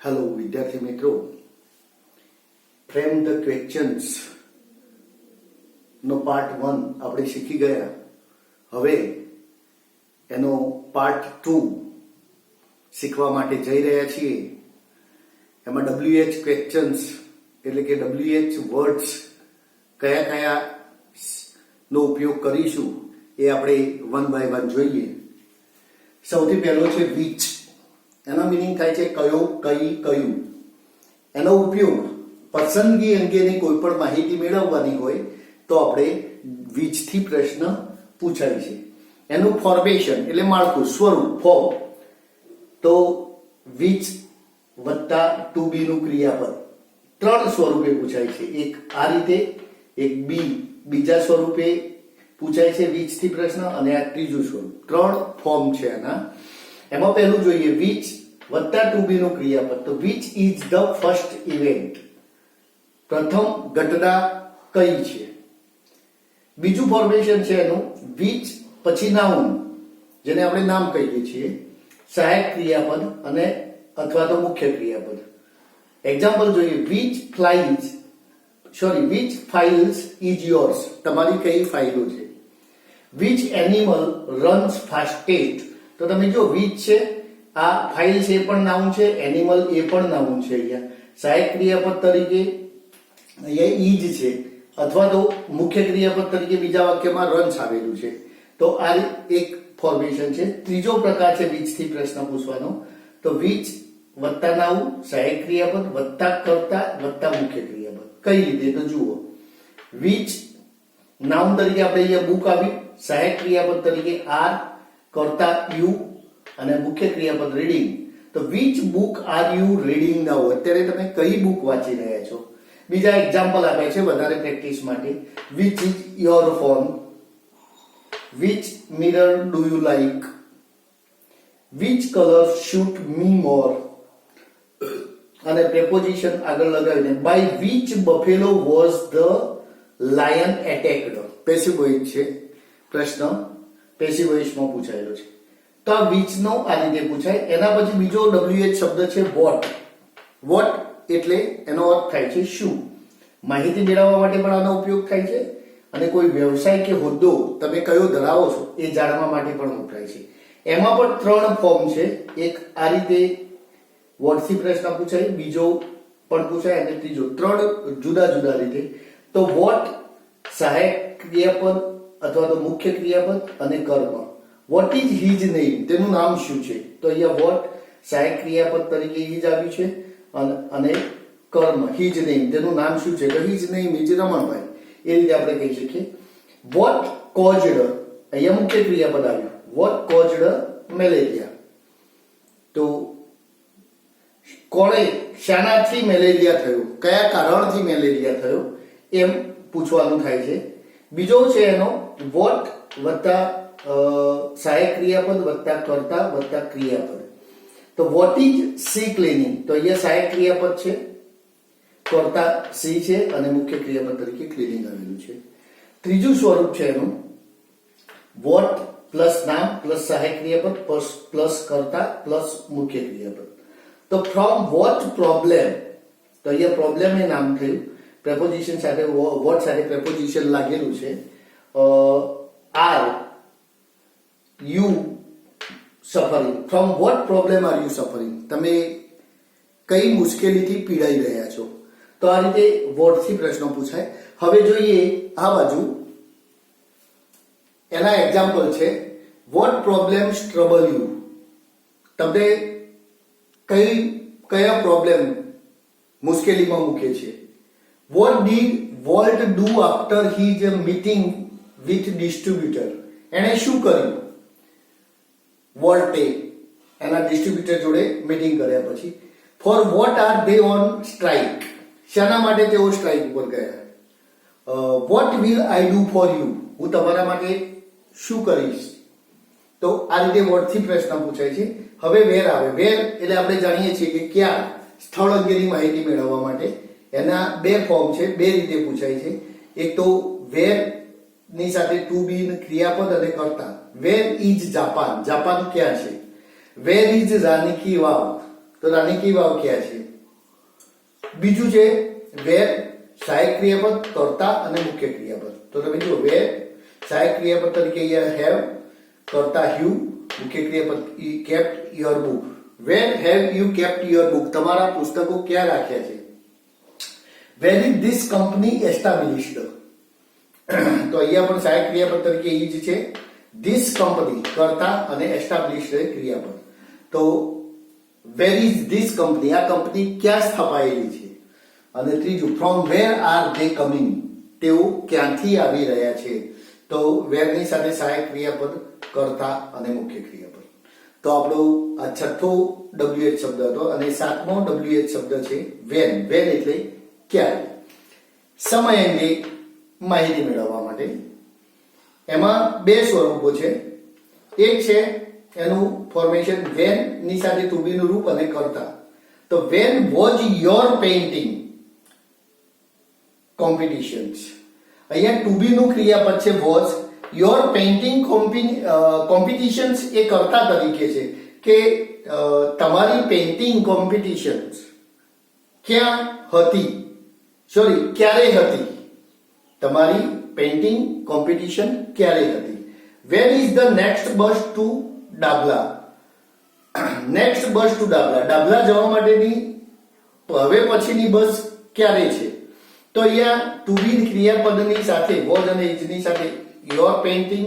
Hello વિદ્યાર્થી મિત્રો, frame the questions નો પાર્ટ 1 આપણે શીખી ગયા. હવે એનો પાર્ટ 2 શીખવા માટે જઈ રહ્યા છીએ. એમાં WH ક્વેશ્ચન્સ એટલે કે WH વર્ડ્સ કયા કયા નો ઉપયોગ કરીશું એ આપણે વન બાય વન જોઈએ. સૌથી પહેલો છે વિચ. એનો મિનિંગ થાય છે કયો, કઈ, કયું. એનો ઉપયોગ પસંદગી અંગેની કોઈ પણ માહિતી મેળવવાની હોય તો આપણે વિચ થી પ્રશ્ન પૂછાય છે. એનું ફોર્મેશન એટલે માળખું, સ્વરૂપ, ફોર્મ. તો વિચ વત્તા ટુ બી નું ક્રિયાપદ ત્રણ સ્વરૂપે પૂછાય છે. એક આ રીતે, એક બીજા સ્વરૂપે પૂછાય છે વિચ થી પ્રશ્ન, અને આ ત્રીજું સ્વરૂપ. ત્રણ ફોર્મ છે આના. એમાં પહેલું જોઈએ વિચ વત્તા ટુ બી નું ક્રિયાપદ. તો which is the first event. પ્રથમ ઘટના કઈ છે. બીજું ફોર્મેશન છે એનું વિચ પછી નાઉન, જેને આપણે નામ કહીએ છીએ, સહાયક ક્રિયાપદ અને અથવા તો મુખ્ય ક્રિયાપદ. એક્ઝામ્પલ જોઈએ વિચ ફાઇલ્સ ઇઝ યોર્સ. તમારી કઈ ફાઇલો છે. Which animal runs fastest. તો તમે જો વિચ છે, આ ફાઇલ છે એ પણ નાઉન છે, એનિમલ એ પણ નાઉન છે. અહીંયા સહાયક ક્રિયાપદ તરીકે અહીંયા ઈજ છે, અથવા તો મુખ્ય ક્રિયાપદ તરીકે બીજા વાક્યમાં રન્સ આવેલું છે. તો આ એક ફોર્મેશન છે. ત્રીજો પ્રકાર છે વિચ થી પ્રશ્ન પૂછવાનો. તો વિચ વત્તા નાઉન, સહાયક ક્રિયાપદ વત્તા કર્તા વત્તા મુખ્ય ક્રિયાપદ. કઈ રીતે તો જુઓ, વિચ નાઉન તરીકે આપણે અહીંયા બુક આવી, સહાયક ક્રિયાપદ તરીકે આર, કર્તા યુ અને મુખ્ય ક્રિયાપદ રીડિંગ. તો which book are you reading now. અત્યારે તમે કઈ બુક વાંચી રહ્યા છો. બીજા એક્ઝામ્પલ આપે છે વધારે પ્રેક્ટિસ માટે. Which is your phone, which mirror do you like, which colour suit me more. અને પ્રેપોઝિશન આગળ લગાવીને by which buffalo was the lion attacked. Passive voice છે પ્રશ્ન, પેસિવ વોઇસમાં પૂછાયેલો છે. તો આ વિચ નો આ રીતે પૂછાય. એના પછી બીજો WH શબ્દ છે વોટ. વોટ એટલે એનો અર્થ થાય છે શું. માહિતી મેળવવા માટે પણ આનો ઉપયોગ થાય છે, અને કોઈ વ્યવસાય કે હોદ્દો તમે કયો ધરાવો છો એ જાણવા માટે પણ વપરાય છે. એમાં પણ ત્રણ ફોર્મ છે. એક આ રીતે વોટ થી પ્રશ્ન પૂછાય, બીજો પણ પૂછાય, અને ત્રીજો. ત્રણ જુદા જુદા રીતે. તો વોટ સહાયક ક્રિયાપદ અથવા તો મુખ્ય ક્રિયાપદ અને કર્મ. What is his name. તેનું નામ શું છે. તો અહીંયા વોટ સહાયક ક્રિયાપદ તરીકે હિઝ આવ્યું છે, અને કર્મ હિઝ નેમ, તેનું નામ શું છે. તો હિઝ નેમ ઇઝ રમણભાઈ. એ રીતે આપણે કહી શકીએ. વોટ કોઝડ, અહીંયા મુખ્ય ક્રિયાપદ આવ્યું. What caused malaria. તો કોણે, શાનાથી મેલેરિયા થયો, કયા કારણથી મેલેરિયા થયો એમ પૂછવાનું થાય છે. બીજો છે એનો વોટ વત્તા સહાયક ક્રિયાપદ વત્તા કર્તા વત્તા ક્રિયાપદ. તો વોટ ઇઝ સી ક્લીનિંગ. તો અહીંયા સહાયક ક્રિયાપદ છે, કર્તા સી છે, અને મુખ્ય ક્રિયાપદ તરીકે ક્લીનિંગ આવેલું છે. ત્રીજું સ્વરૂપ છે એનું વોટ પ્લસ નામ પ્લસ સહાયક ક્રિયાપદ પ્લસ કર્તા પ્લસ મુખ્ય ક્રિયાપદ. તો ફ્રોમ વોટ પ્રોબ્લેમ. તો અહીંયા પ્રોબ્લેમ એ નામ થયું. પ્રેપોઝિશન સાથે વોટ સાથે પ્રેપોઝિશન લાગેલું છે. Are you suffering. From what problem are you suffering. તમે કઈ મુશ્કેલીથી પીડાઈ રહ્યા છો. તો આ રીતે વોટ થી પ્રશ્નો પૂછાય. હવે જોઈએ આ બાજુ, એના એક્ઝામ્પલ છે. What problems trouble you. તમને કયા પ્રોબ્લેમ મુશ્કેલીમાં મૂકે છે. What did Walt do after his meeting with distributor. એણે શું કર્યું વોલ્ટે એના ડિસ્ટ્રીબ્યુટર જોડે મીટિંગ કર્યા પછી. For what are they on strike. શાના માટે તેઓ સ્ટ્રાઇક ઉપર ગયા. What will I do for you. હું તમારા માટે શું કરીશ. તો આ રીતે વોટ થી પ્રશ્ન પૂછાય છે. હવે વેર આવે. વેર એટલે આપણે જાણીએ છીએ કે ક્યાં, સ્થળ અંગેની માહિતી મેળવવા માટે. એના બે ફોર્મ છે, બે રીતે પૂછાય છે. એક તો વેર ની સાથે ટુ બી ક્રિયાપદ અને કર્તા. Where is Japan. જાપાન ક્યાં છે. વેર ઇઝ રાની કી વાવ. તો આને કેવા વાક્યા છે? બીજું છે વેર સહાયક ક્રિયાપદ, કર્તા અને મુખ્ય ક્રિયાપદ. તો તમે જુઓ વેર સહાયક ક્રિયાપદ તરીકે અહીંયા હેવ, કર્તા યુ, મુખ્ય ક્રિયાપદ kept your book. Where have you kept your book? તમારા પુસ્તકો ક્યાં રાખ્યા છે? Where is this company established? તો અહીંયા પણ સહાયક ક્રિયાપદ તરીકે ઈ જ છે. ધીસ કંપની કર્તા અને એસ્ટાબ્લિશ્ડ ક્રિયાપદ. તો વેર ઇઝ ધીસ કંપની? આ કંપની ક્યાં સ્થાપાયેલી છે? અને ત્રીજું from where are they coming? તેઓ ક્યાંથી આવી રહ્યા છે? તો વેર ની સાથે સહાયક ક્રિયાપદ, કર્તા અને મુખ્ય ક્રિયાપદ. તો આપણો આ છઠ્ઠો WH શબ્દ હતો અને સાતમો WH શબ્દ છે વેન. વેન એટલે ક્યારે. સમય અંગે માહિતી મેળવવા માટે એમાં બે સ્વરૂપો છે. એક છે એનું ફોર્મેશન વેન ની સાથે ટુ બી નું રૂપ અને કર્તા. તો when was your painting competitions? અહીંયા ટુ બી નું ક્રિયાપદ છે વોઝ. યોર પેઇન્ટિંગ કોમ્પિટિશન્સ એ કર્તા તરીકે છે કે તમારી પેઇન્ટિંગ કોમ્પિટિશન્સ ક્યાં હતી? સોરી, ક્યારે હતી? તમારી પેઇન્ટિંગ કોમ્પિટિશન ક્યારે હતી? Where is the next bus to Dabla? Next bus to Dabla, Dabla જવા માટેની હવે પછીની બસ ક્યારે છે? તો અહીંયા ટુ બી ક્રિયાપદની સાથે વોઝ અને ઇઝ ની સાથે યોર પેઇન્ટિંગ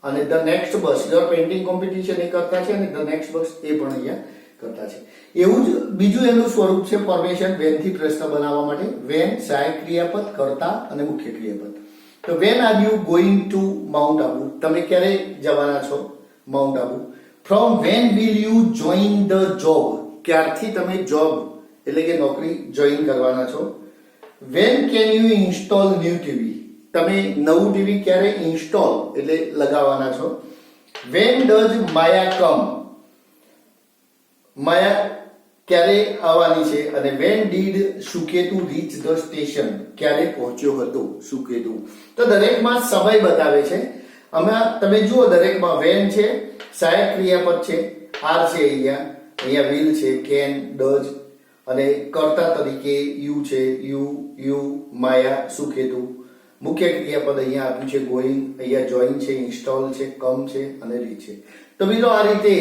અને the next bus, your painting competition એ કરતા છે અને ધ નેક્સ્ટ બસ એ પણ અહીંયા કરતા છે. એવું જ બીજું એનું સ્વરૂપ છે ફોર્મેશન વેન થી પ્રશ્ન બનાવવા માટે. વેન સહાયક ક્રિયાપદ, કર્તા અને મુખ્ય ક્રિયાપદ. તો when are you going to Mount Abu? તમે ક્યારે જવાના છો Mount Abu? From when will you join the job? ક્યારથી તમે જોબ એટલે કે નોકરી જોઈન કરવાના છો? When can you install new TV? તમે નવું ટીવી ક્યારે ઇન્સ્ટોલ એટલે લગાવવાના છો? વેન ડઝ માયા કમ? માયા ક્યારે આવવાની છે? અને when did Suketu reach the station? ક્યારે પહોંચ્યો હતો સુકેતુ? તો દરેકમાં સમય બતાવે છે. આમાં તમે જુઓ દરેકમાં વેન છે, સહાયક ક્રિયાપદ છે, આર છે, અહીંયા વિલ છે, કેન, ડઝ અને કર્તા તરીકે યુ છે, યુ, માયા, સુકેતુ. મુખ્ય ક્રિયાપદ અહીંયા આપ્યું છે ગોઈંગ, અહીંયા જોઈન છે, ઇન્સ્ટોલ છે, કમ છે અને રીચ છે. તો મિત્રો આ રીતે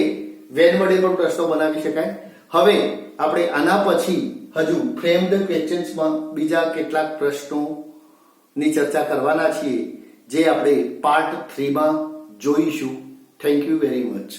વેન વડે પણ પ્રશ્નો બનાવી શકાય. હવે આપણે આના પછી હજુ ફ્રેમ્ડ ક્વેશ્ચન્સમાં બીજા કેટલાક પ્રશ્નોની ચર્ચા કરવાના છીએ જે આપણે પાર્ટ 3 માં જોઈશું. Thank you very much.